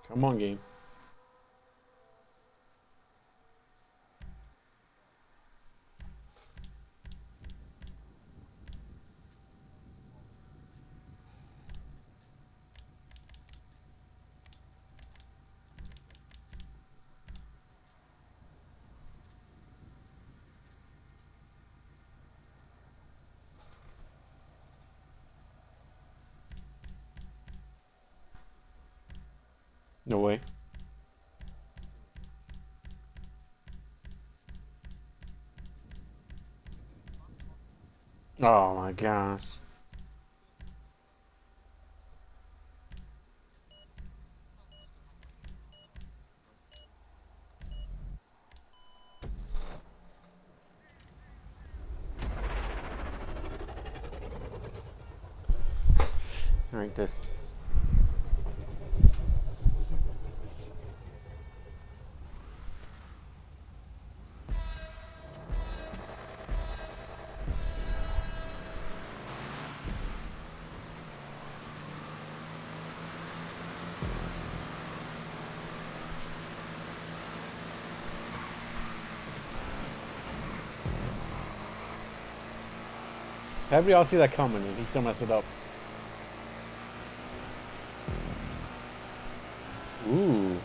Come on, game. No way. Oh my gosh. All right, this. Everybody else see that coming, and he still messed it up. Ooh.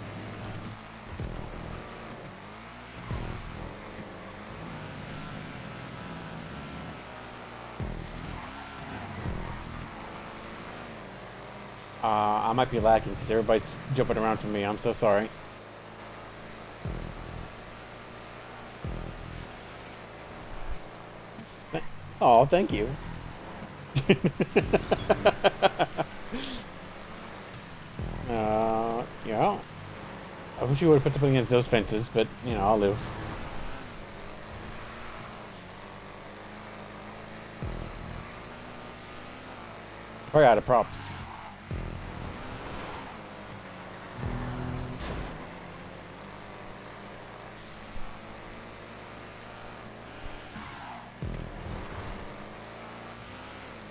I might be lacking because everybody's jumping around for me. I'm so sorry. Oh, thank you. Yeah. I wish you would have put something against those fences, but, you know, I'll live. Probably out of props.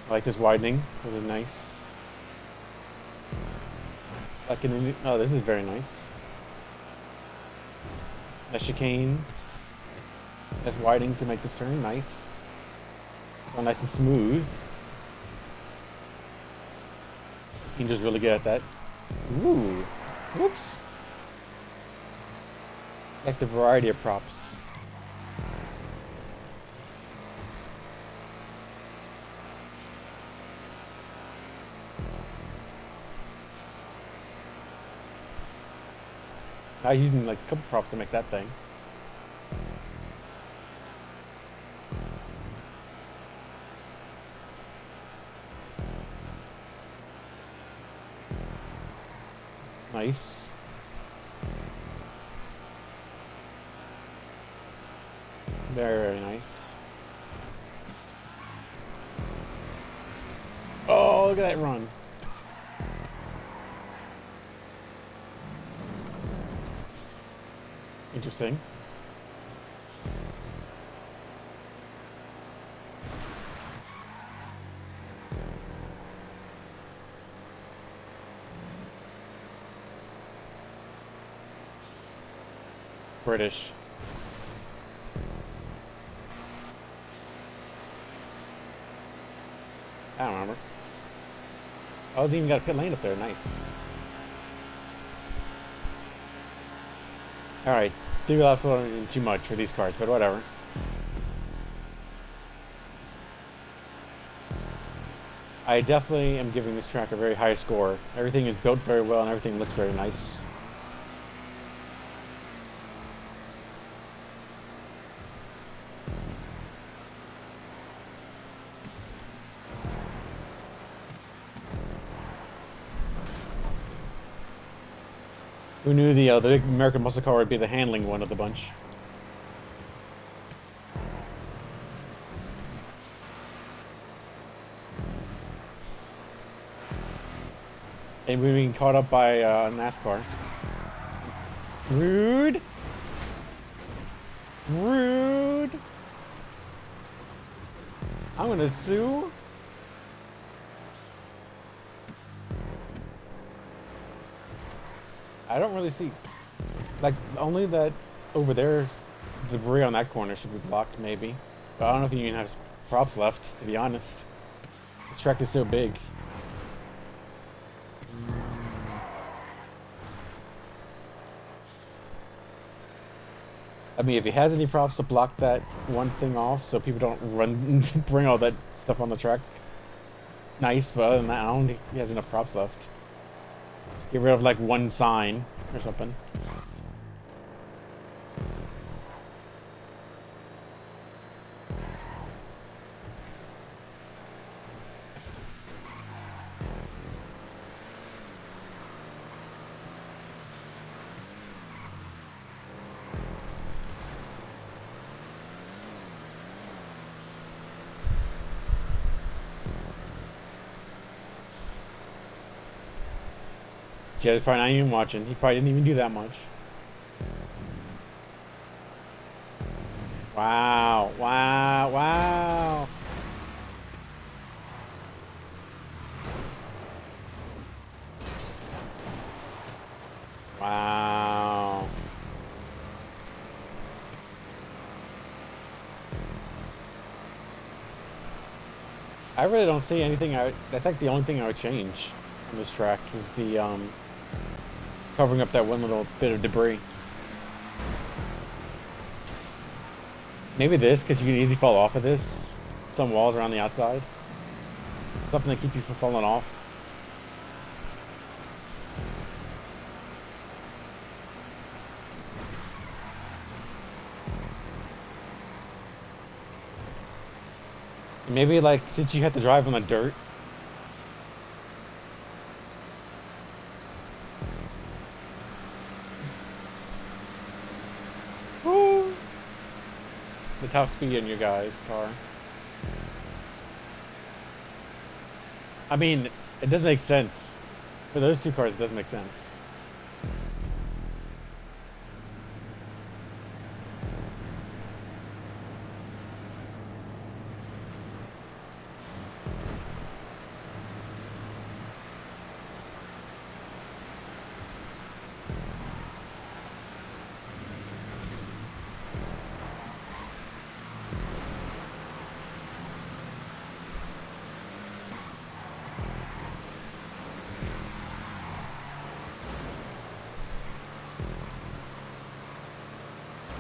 I like this widening. This is nice. Oh, this is very nice. That chicane. That's widening to make this turn nice. Oh, nice and smooth. Angel's really good at that. Ooh. Whoops. I like the variety of props. I was using like a couple props to make that thing. Nice. Very, very nice. Oh, look at that run. Interesting. British. I don't remember. Oh, it's even got a pit lane up there. Nice. Alright. Do not floating too much for these cars, but whatever. I definitely am giving this track a very high score. Everything is built very well and everything looks very nice. Who knew the big American muscle car would be the handling one of the bunch? And we're being caught up by NASCAR. Rude! Rude! I'm gonna sue? I don't really see, like, only that over there, debris on that corner should be blocked, maybe. But I don't know if you even have props left, to be honest. The track is so big. I mean, if he has any props to block that one thing off so people don't run, bring all that stuff on the track, nice, but other than that, I don't think he has enough props left. Get rid of like one sign or something. Jed's probably not even watching. He probably didn't even do that much. Wow, wow, wow. Wow. I really don't see anything. I think the only thing I would change on this track is the covering up that one little bit of debris. Maybe this, because you can easily fall off of this. Some walls around the outside. Something to keep you from falling off. Maybe, like, since you had to drive on the dirt. Woo! The top speed in your guys' car. I mean, it does make sense. For those two cars, it does make sense.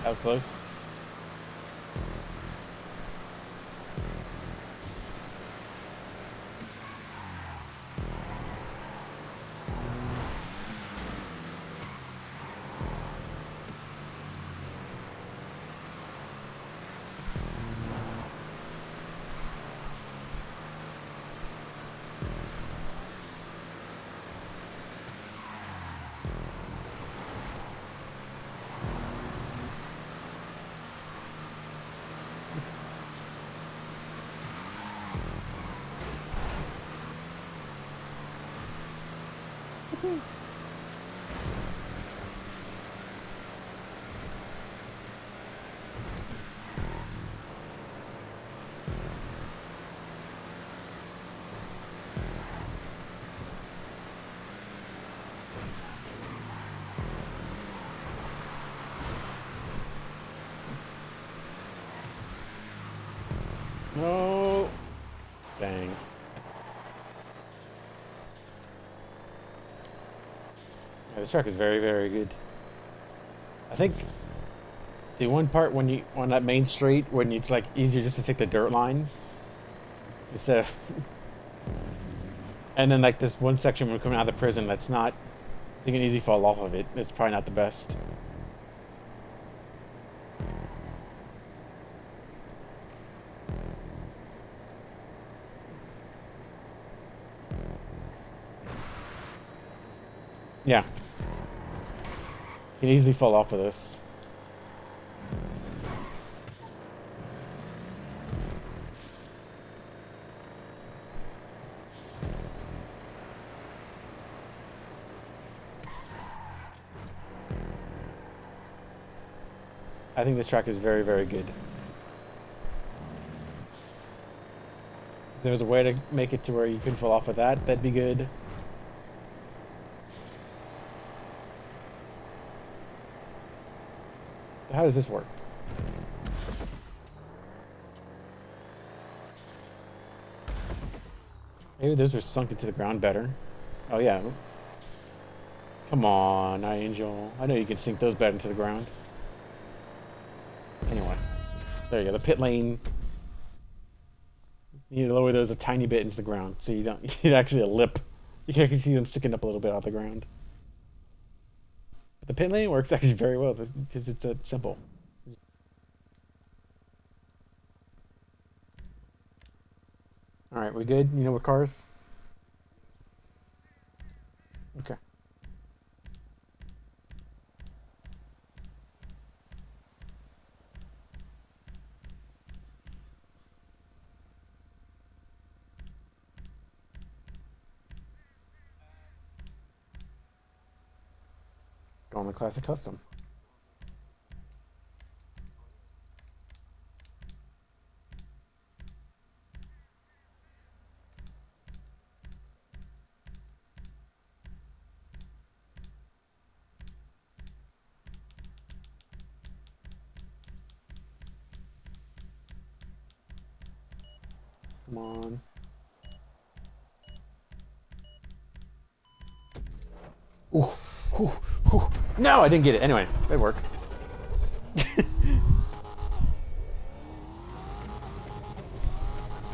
How close? No. Dang. Yeah, this track is very, very good. I think the one part when you on that main street when it's like easier just to take the dirt line instead of and then like this one section when coming out of the prison that's not you can easily fall off of it. It's probably not the best. Yeah. You can easily fall off of this. I think this track is very, very good. If there's a way to make it to where you can fall off of that, that'd be good. How does this work? Maybe those were sunk into the ground better. Oh yeah. Come on, Angel. I know you can sink those better into the ground. Anyway. There you go, the pit lane. You need to lower those a tiny bit into the ground so you don't you need actually a lip. You can actually see them sticking up a little bit off the ground. But the pit lane works actually very well because it's simple. Alright, we good? You know what cars? Okay. Going to Classic Custom. Come on. Ooh, ooh, ooh. No, I didn't get it. Anyway, it works.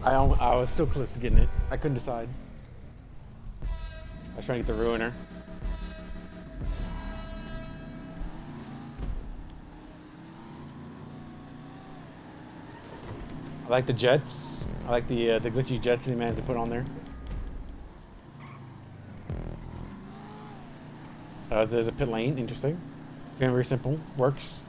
I was so close to getting it. I couldn't decide. I was trying to get the Ruiner. I like the jets. I like the glitchy jets he managed to put on there. There's a pit lane. Interesting. Very simple. Works.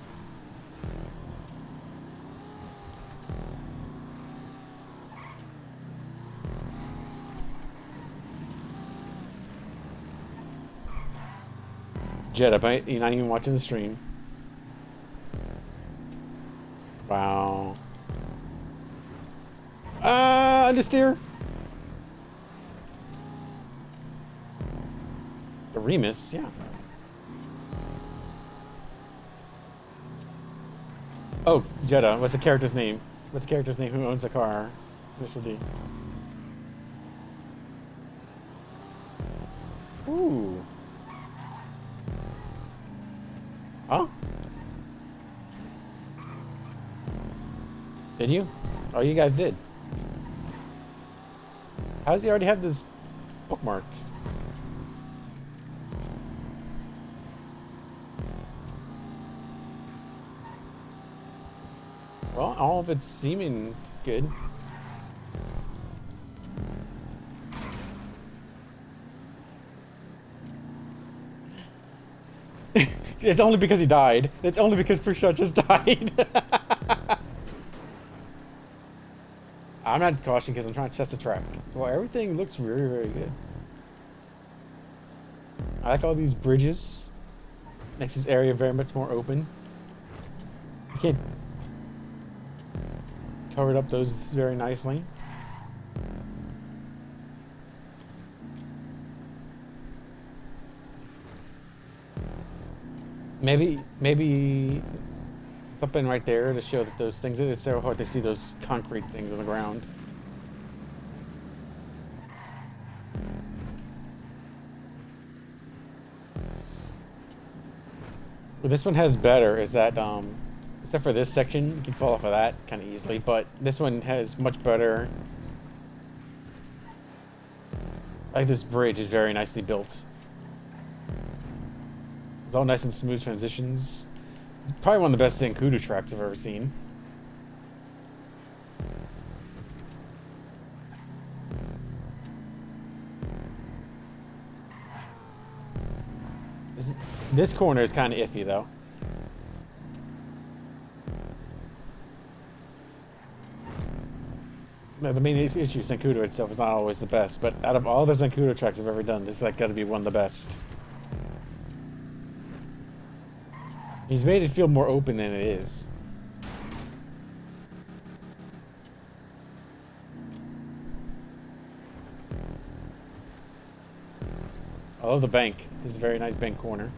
Jet up. You're not even watching the stream. Wow. Understeer. The Remus, yeah. Oh, Jetta. What's the character's name? What's the character's name? Who owns the car? Initial D. Ooh. Huh? Did you? Oh, you guys did. How does he already have this bookmarked? Well, all of it's seeming good. It's only because he died. It's only because Prix just died. I'm not cautioning because I'm trying to test the track. Well, everything looks very, very good. I like all these bridges. Makes this area very much more open. You can't covered up those very nicely. Maybe something right there to show that those things, it's so hard to see those concrete things on the ground. What this one has better is that, except for this section, you can fall off of that kind of easily, but this one has much better. Like this bridge is very nicely built. It's all nice and smooth transitions. It's probably one of the best Zancudo tracks I've ever seen. This corner is kind of iffy though. No, the main issue, Zancudo itself is not always the best, but out of all the Zancudo tracks I've ever done, this is like got to be one of the best. He's made it feel more open than it is. I love the bank. This is a very nice bank corner.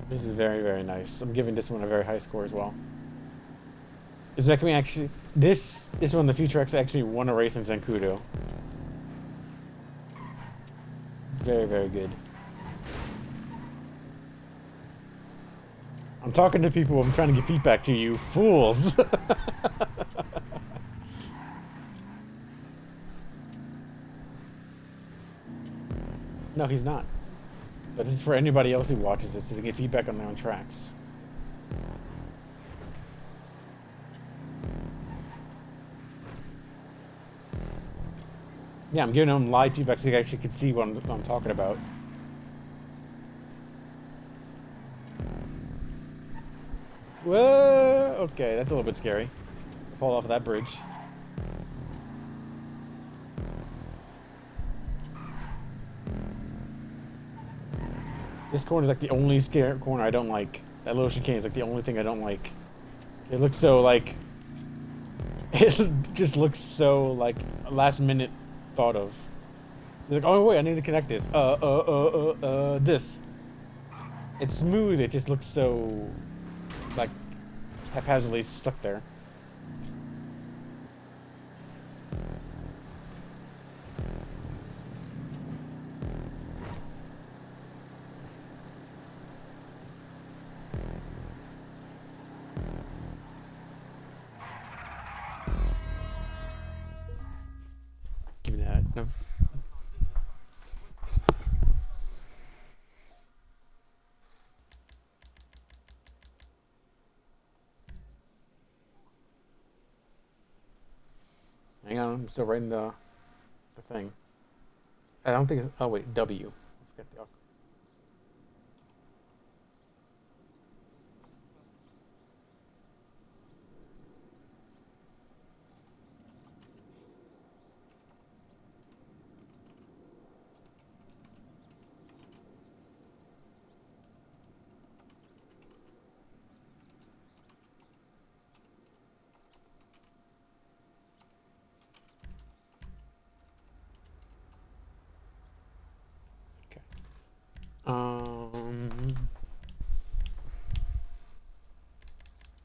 This is very, very nice. I'm giving this one a very high score as well. Is making me actually... This is when the Future X actually won a race in Zancudo. It's very, very good. I'm talking to people, I'm trying to give feedback to you. Fools! No, he's not. But this is for anybody else who watches this, to get feedback on their own tracks. Yeah, I'm giving them live feedback so you actually can see what I'm talking about. Whoa! Okay, that's a little bit scary. Fall off of that bridge. This corner is like the only scare corner I don't like. That little chicane is like the only thing I don't like. It looks so like... It just looks so like last minute thought of. You're like, oh wait, I need to connect this. This. It's smooth, it just looks so like haphazardly stuck there. Give me that. No. Hang on, I'm still writing the thing. I don't think it's, oh wait, W. I forgot the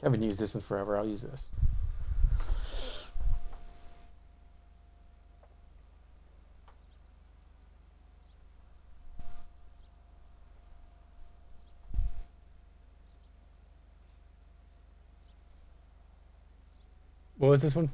I haven't used this in forever. I'll use this. What was this one?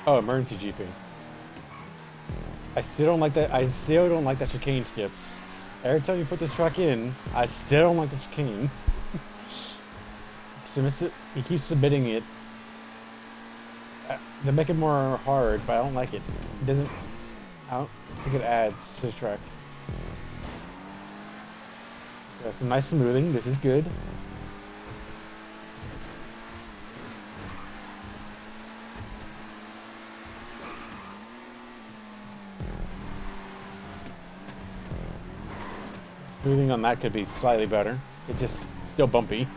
Oh, emergency GP. I still don't like that. I still don't like that chicane skips. Every time you put this truck in, I still don't like the chicane. Submits it. He keeps submitting it. They make it more hard, but I don't like it. It doesn't. I don't think it adds to the track. Got some nice smoothing. This is good. Smoothing on that could be slightly better. It's just still bumpy.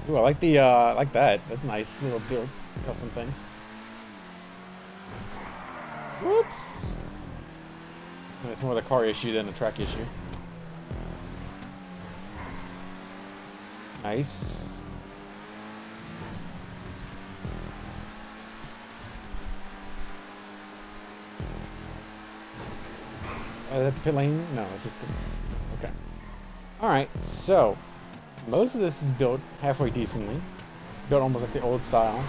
Ooh, I like the like that. That's a nice little build custom thing. Whoops. And it's more the car issue than the track issue. Nice. At the pit lane? No, it's just okay. All right, so most of this is built halfway decently, built almost like the old style.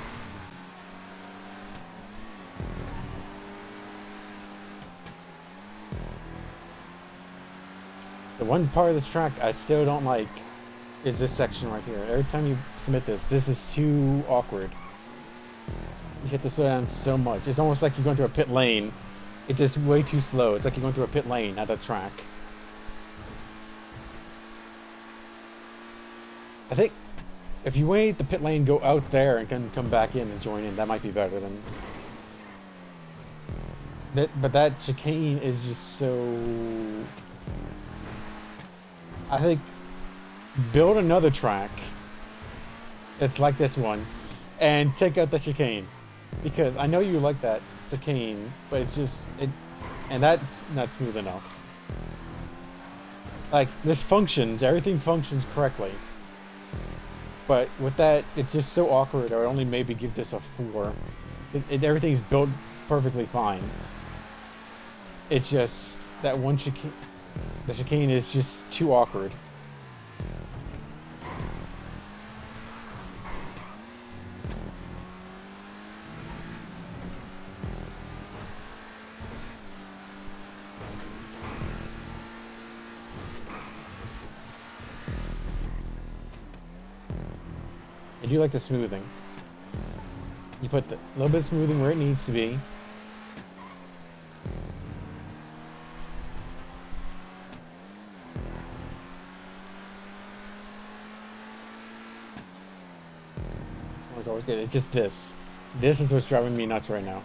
The one part of this track I still don't like is this section right here. Every time you submit this is too awkward. You hit the slow down so much. It's almost like you're going through a pit lane. It's just way too slow. It's like you're going through a pit lane, not a track. I think if you wait the pit lane, go out there and can come back in and join in, that might be better than that. But that chicane is just so. I think build another track that's like this one and take out the chicane, because I know you like that chicane, but it's just and that's not smooth enough. Like this functions, everything functions correctly. But with that, it's just so awkward. I would only maybe give this a 4. Everything's built perfectly fine. It's just that one chicane. The chicane is just too awkward. I do like the smoothing. You put the little bit of smoothing where it needs to be. It's always good. It's just this. This is what's driving me nuts right now.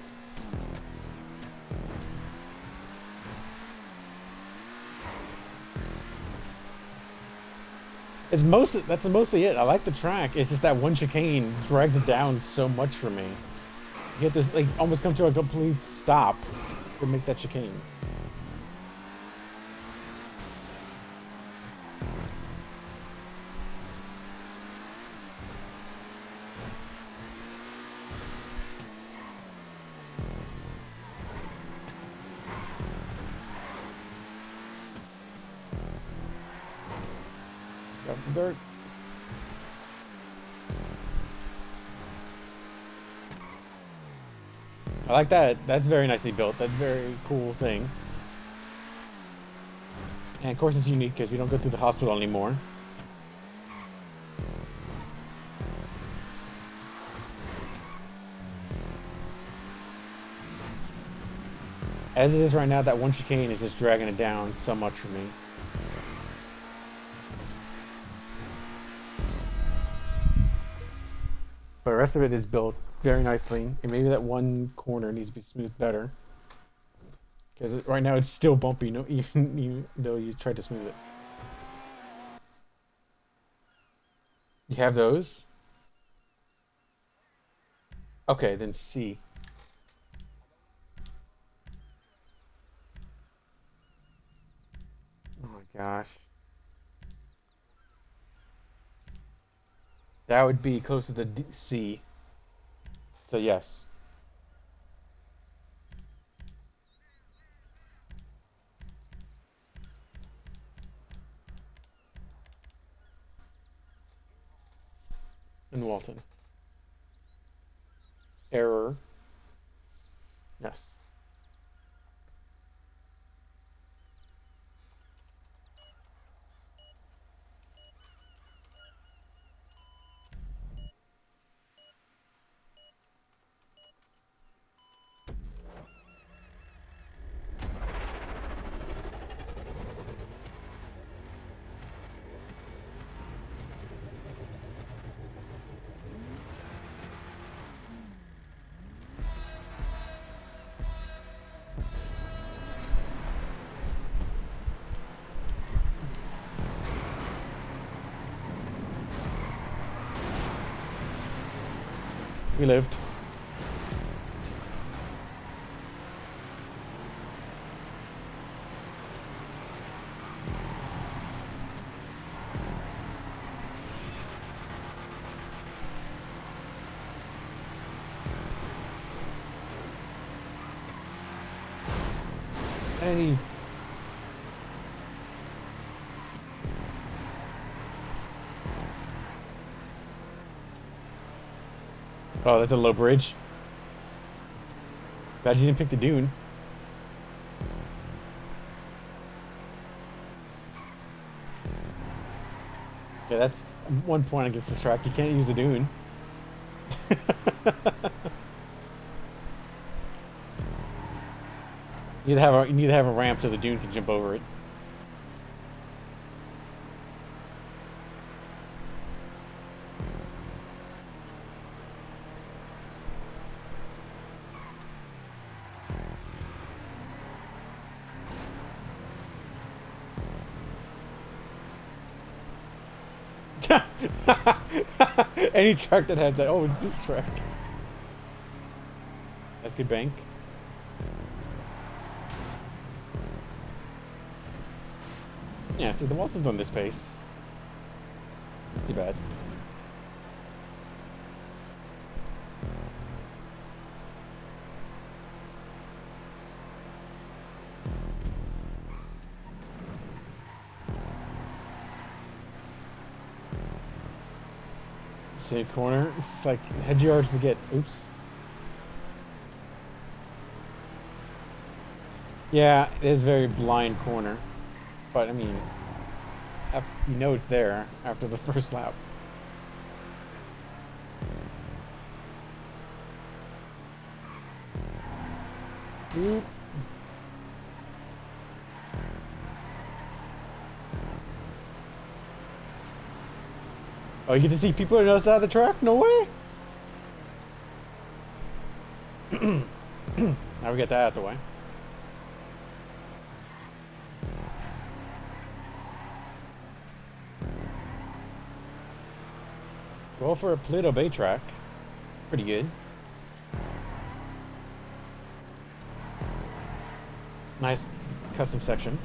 That's mostly it. I like the track. It's just that one chicane drags it down so much for me. You get this, like, almost come to a complete stop to make that chicane. Dirt. I like that. That's very nicely built. That's a very cool thing. And of course it's unique because we don't go through the hospital anymore. As it is right now, that one chicane is just dragging it down so much for me. But the rest of it is built very nicely, and maybe that one corner needs to be smoothed better. Because right now it's still bumpy, even though you tried to smooth it. You have those? Okay, then C. Oh my gosh. That would be close to the C. So yes. In Walton. Error. Yes. We lived. Oh, that's a low bridge. Glad you didn't pick the dune. Okay, that's one point against this track. You can't use the dune. You need to have a ramp so the dune can jump over it. Any track that has that. Oh, it's this track. That's good bank. Yeah, see, the Walton's on this pace. Not too bad. See, corner. It's just like, had you already forget. Oops. Yeah, it is very blind corner. But, I mean, you know it's there after the first lap. Oop. Oh, you get to see people on the other side of the track? No way! Now we get that out of the way. Well, for a Pluto Bay track, pretty good. Nice custom section.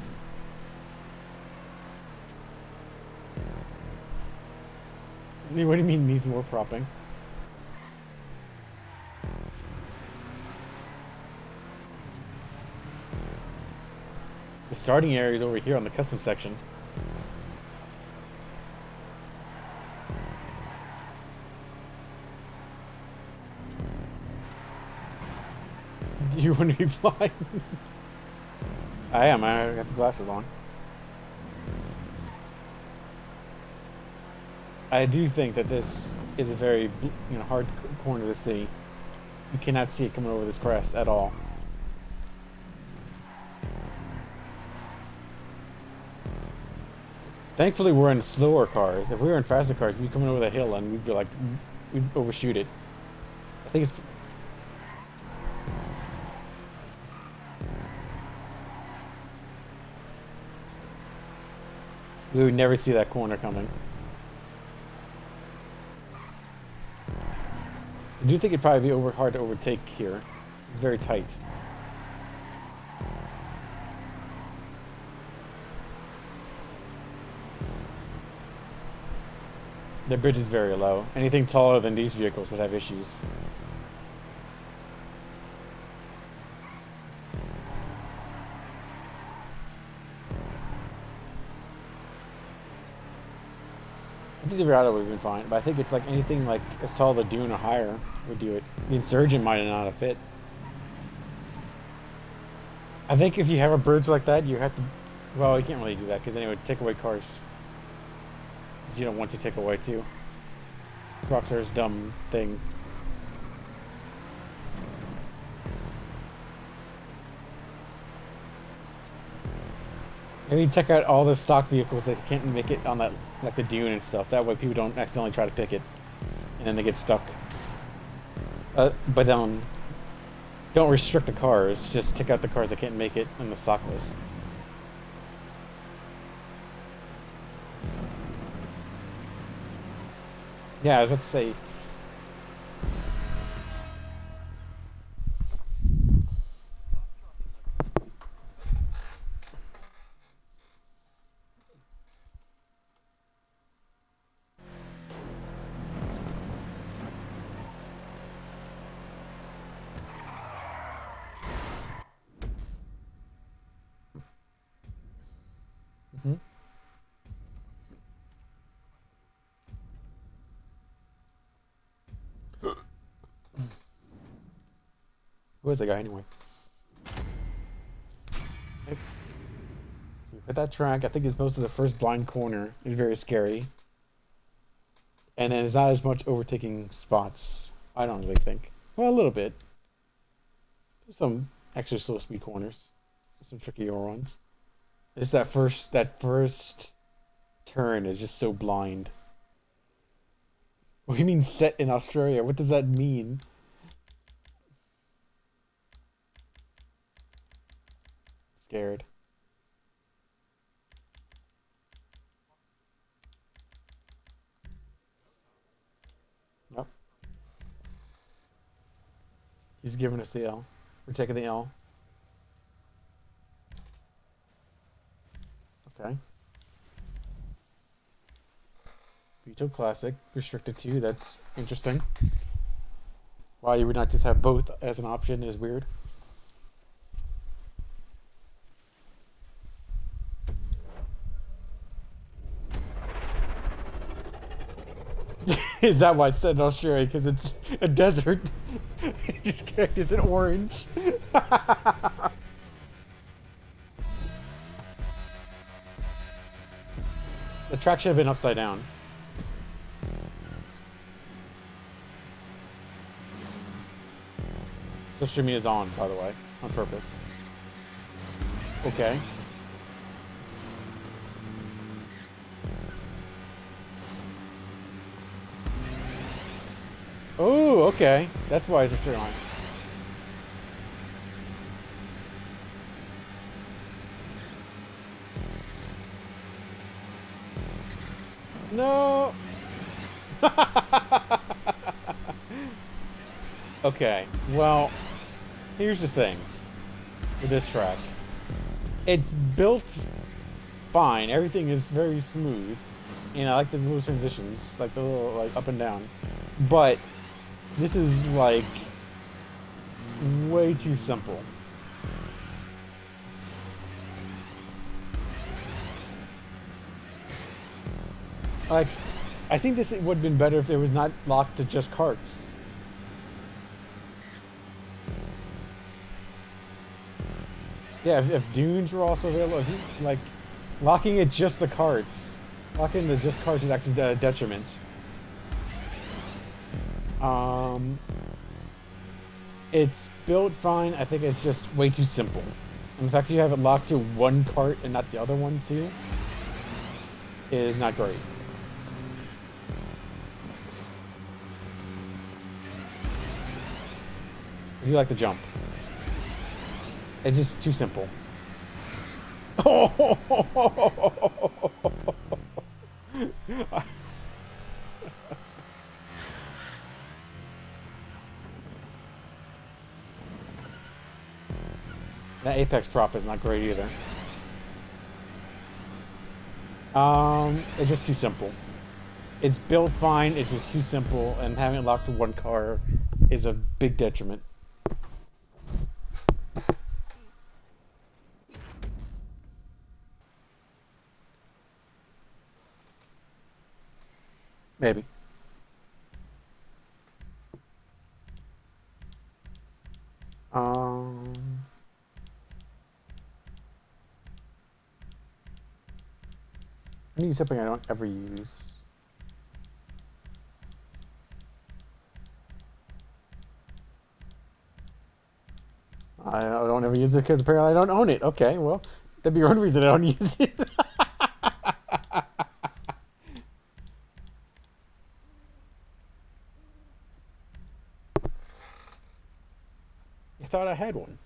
What do you mean needs more propping? The starting area is over here on the custom section. Do you want to be blind? I am. I got the glasses on. I do think that this is a very, hard corner to see. You cannot see it coming over this crest at all. Thankfully, we're in slower cars. If we were in faster cars, we'd be coming over the hill and we'd be like, we'd overshoot it. I think it's. We would never see that corner coming. I do think it'd probably be hard to overtake here. It's very tight. The bridge is very low. Anything taller than these vehicles would have issues. I think the Verado would have been fine, but I think it's like anything like as tall as the Dune or higher would do it. The Insurgent might not have fit. I think if you have a bridge like that, you have to. Well, you can't really do that because then it would take away cars. You don't want to take away too. Rockstar's dumb thing. Maybe check out all the stock vehicles that can't make it on that, like the Dune and stuff. That way people don't accidentally try to pick it, and then they get stuck. But don't restrict the cars. Just check out the cars that can't make it on the stock list. Yeah, I was about to say. Mhm. Who is that guy anyway? Okay. So hit that track. I think it's most of the first blind corner is very scary. And then it's not as much overtaking spots. I don't really think. Well, a little bit. There's some actually slow speed corners. Some trickier ones. It's that first turn is just so blind. What do you mean set in Australia? What does that mean? Scared. Nope. He's giving us the L. We're taking the L. Okay. Vito Classic, restricted to, that's interesting. Why you would not just have both as an option is weird. Is that why I said in Australia? Because it's a desert. It just characters in orange. The track should have been upside down. So streaming is on, by the way, on purpose. Okay. Oh, okay. That's why it's a straight line. No. Okay. Well, here's the thing with this track. It's built fine. Everything is very smooth. And I like the little transitions, like the little like up and down. But this is like way too simple. Like, I think this would have been better if it was not locked to just carts. Yeah, if dunes were also available, like, locking it just the carts. Locking the just carts is actually a detriment. It's built fine. I think it's just way too simple. And the fact that you have it locked to one cart and not the other one too is not great. I do like the jump. It's just too simple. That apex prop is not great either. It's just too simple. It's built fine, it's just too simple, and having it locked to one car is a big detriment. Maybe. I need something I don't ever use. I don't ever use it because apparently I don't own it. Okay, well, that'd be one reason I don't use it. I thought I had one.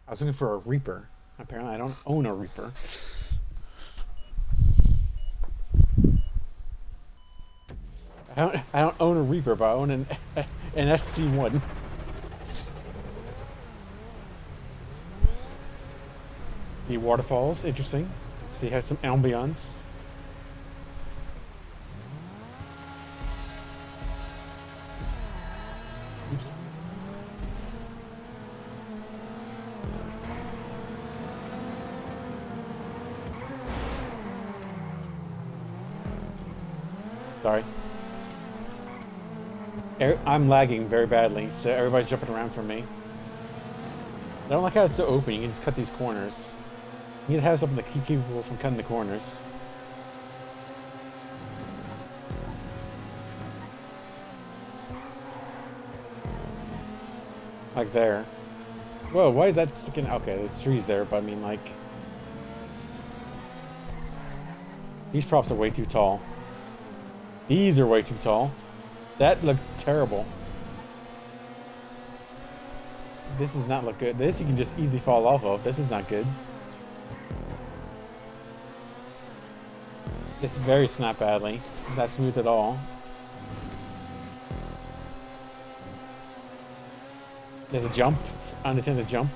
I was looking for a Reaper. Apparently I don't own a Reaper. I don't own a Reaper, but I own an SC1. The waterfalls, interesting. So you have some ambiance. Oops. Sorry. I'm lagging very badly, so everybody's jumping around from me. I don't like how it's so open. You can just cut these corners. You need to have something to keep people from cutting the corners. Like there. Whoa, why is that sticking? Okay, there's trees there, but I mean, like... These props are way too tall. These are way too tall. That looks terrible. This does not look good. This you can just easily fall off of. This is not good. It's very snap badly. It's not smooth at all. There's a jump. Unintended jump.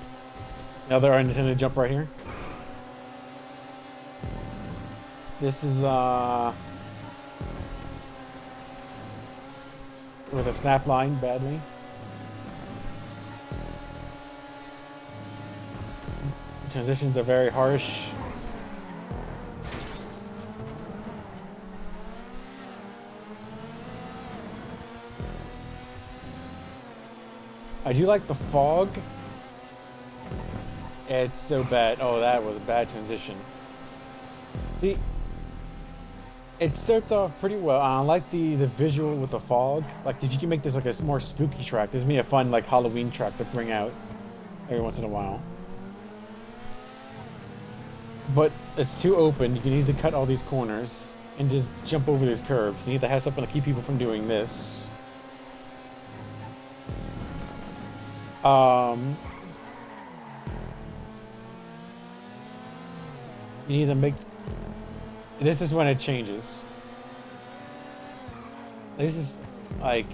Another unintended jump right here. This is with a snap line badly. Transitions are very harsh. I do like the fog. It's so bad. Oh, that was a bad transition. See, it starts off pretty well. I like the visual with the fog. Like, if you can make this like a more spooky track, this would be a fun like Halloween track to bring out every once in a while. But it's too open. You can easily cut all these corners and just jump over these curves. You need to have something to keep people from doing this. You need to make... This is when it changes. This is like...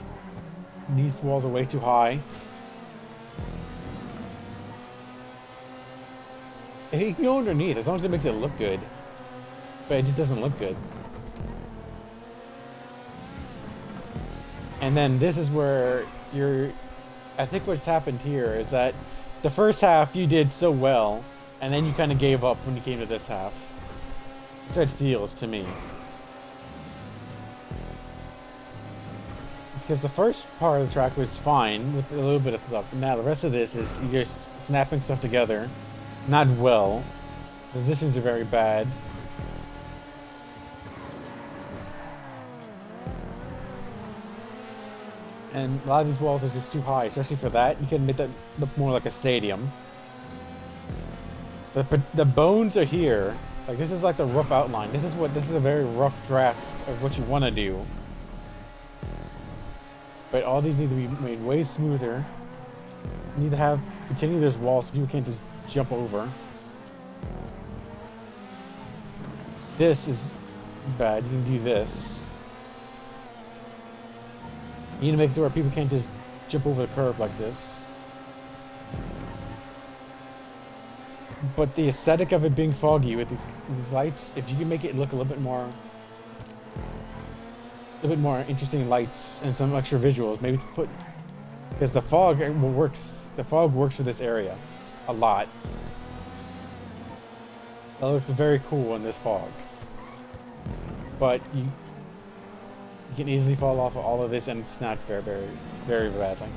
These walls are way too high. And you can go underneath as long as it makes it look good. But it just doesn't look good. And then this is where you're... I think what's happened here is that the first half you did so well, and then you kind of gave up when you came to this half. That's what it feels to me. Because the first part of the track was fine with a little bit of stuff. Now the rest of this is you're snapping stuff together. Not well. Positions are very bad. And a lot of these walls are just too high, especially for that. You can make that look more like a stadium. The bones are here. Like, this is like the rough outline. This is a very rough draft of what you want to do. But all these need to be made way smoother. You need to continue this wall so people can't just jump over. This is bad. You can do this. You need to make it where people can't just jump over the curb like this. But the aesthetic of it being foggy with these lights, if you can make it look a little bit more interesting lights and some extra visuals, maybe put, because the fog works. The fog works for this area a lot. That looks very cool in this fog. But you can easily fall off of all of this and snap very, very, very badly.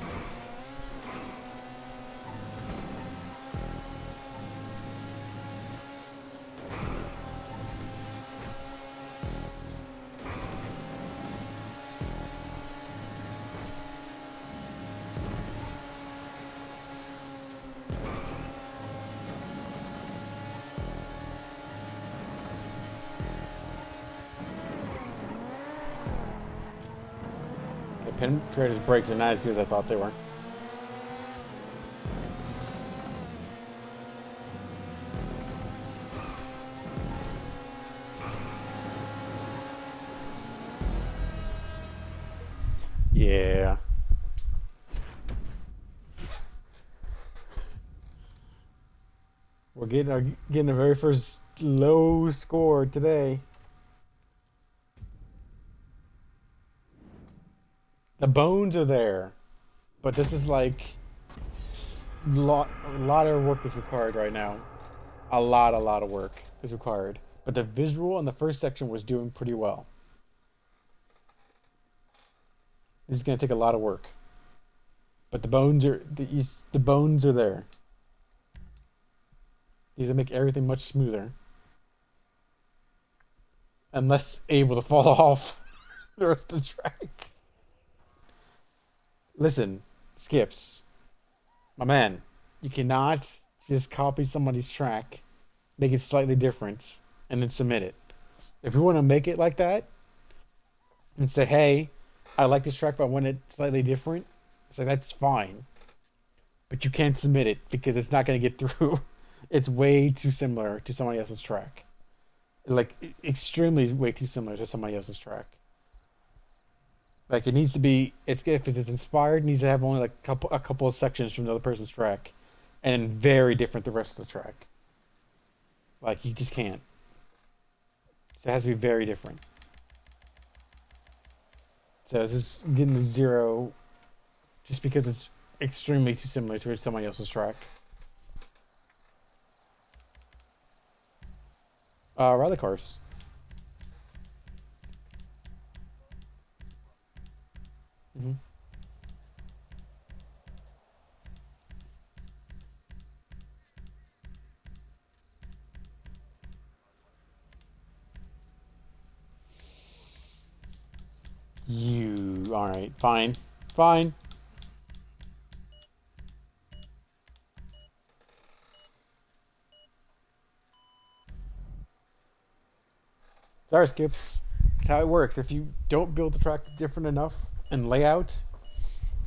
Penetrator's brakes are not as good as I thought they were. Yeah. We're getting the very first low score today. The bones are there, but this is like a lot of work is required right now. A lot of work is required. But the visual in the first section was doing pretty well. This is gonna take a lot of work. But the bones are the bones are there. These will make everything much smoother. And less able to fall off the rest of the track. Listen, Skips. My man, you cannot just copy somebody's track, make it slightly different, and then submit it. If you want to make it like that, and say, hey, I like this track, but I want it slightly different, so that's fine. But you can't submit it because it's not going to get through. It's way too similar to somebody else's track. Like, extremely way too similar to somebody else's track. Like, it needs to be, if it's inspired, it needs to have only like a couple of sections from the other person's track. And very different the rest of the track. Like, you just can't. So it has to be very different. So this is getting the 0 just because it's extremely too similar to somebody else's track. Rally cars. Mm-hmm. Alright, fine. Fine. Sorry, Skips. That's how it works. If you don't build the track different enough in layout,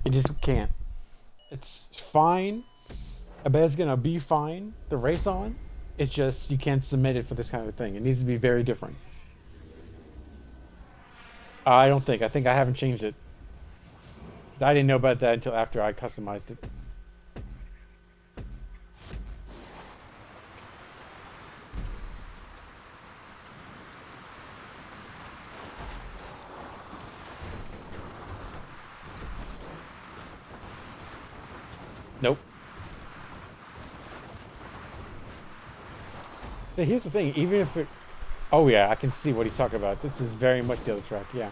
you just can't. It's fine. I bet it's gonna be fine to race on. It's just you can't submit it for this kind of thing. It needs to be very different. I don't think. I think I haven't changed it. I didn't know about that until after I customized it. Nope. So here's the thing. Even if it... Oh yeah, I can see what he's talking about. This is very much the other track, yeah.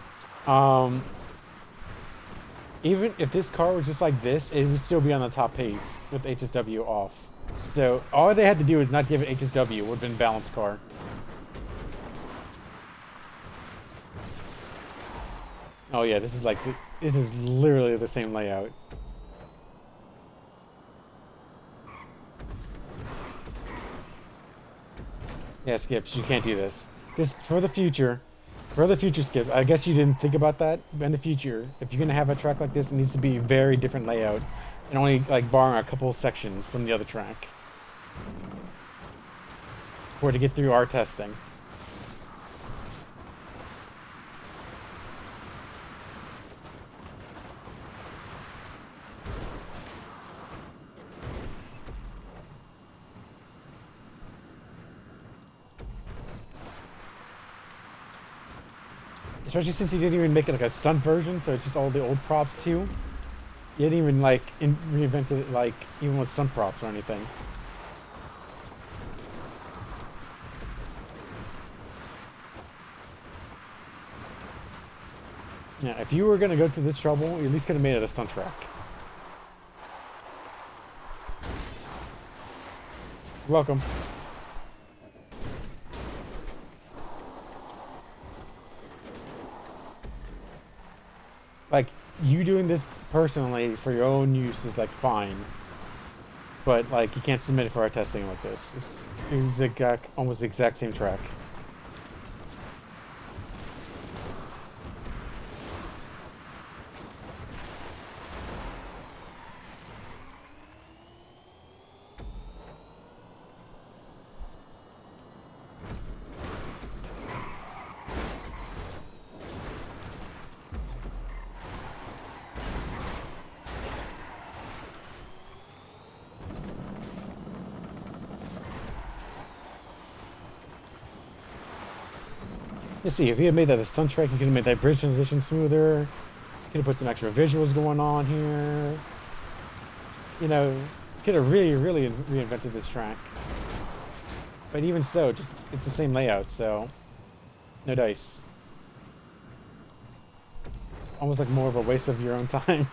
Even if this car was just like this, it would still be on the top pace with HSW off. So all they had to do is not give it HSW. It would have been a balanced car. Oh yeah, this is literally the same layout. Yeah, Skips, you can't do this. Just for the future, Skip, I guess you didn't think about that. But in the future, if you're gonna have a track like this, it needs to be a very different layout, and only like borrowing a couple of sections from the other track for it to get through our testing. Especially since you didn't even make it like a stunt version, so it's just all the old props too. You didn't even like reinvent it like even with stunt props or anything. Yeah, if you were gonna go to this trouble, you at least could have made it a stunt track. You're welcome. Like, you doing this personally for your own use is like fine, but like you can't submit it for our testing like this. It's almost the exact same track. Let's see, if you had made that a stunt track, you could have made that bridge transition smoother. You could have put some extra visuals going on here. You know, could have really, really reinvented this track. But even so, it's the same layout, so no dice. almost like more of a waste of your own time.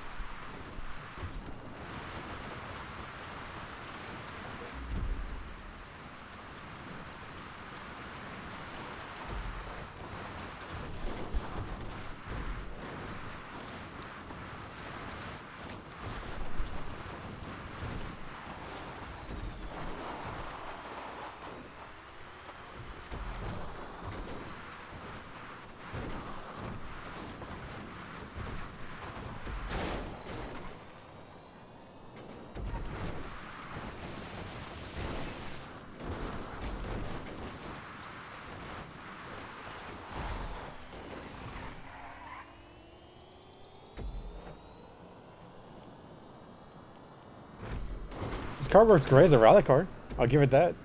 This car works great as a rally car. I'll give it that.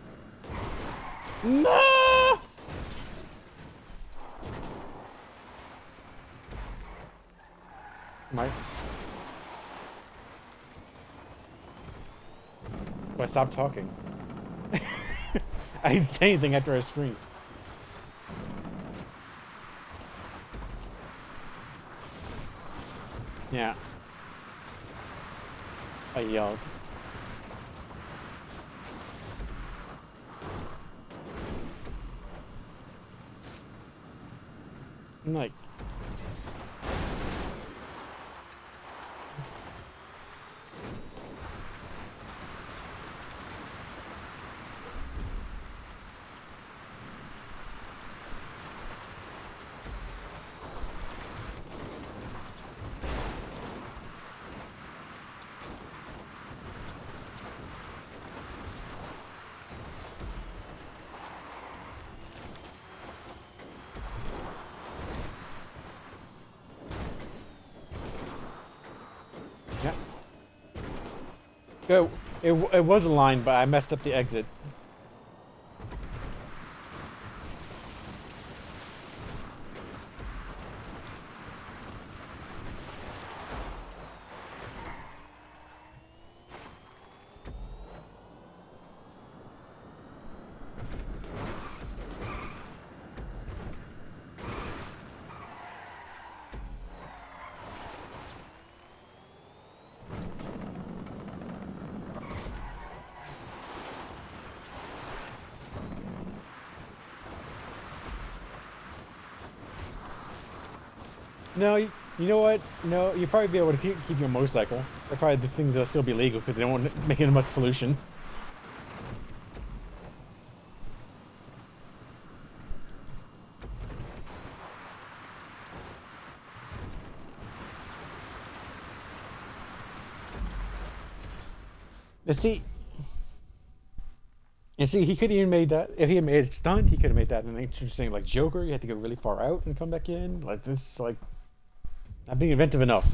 No! My. Well, stop talking. I didn't say anything after I screamed. Yeah. I yelled. I'm like, yeah. It was a line, but I messed up the exit. No, you know what? No, you'll probably be able to keep your motorcycle. They're probably the things that'll still be legal because they don't want to make it much pollution. You see, he could have even made that if he had made it stunt. He could have made that an interesting like Joker. You had to go really far out and come back in. Like this, like not being inventive enough.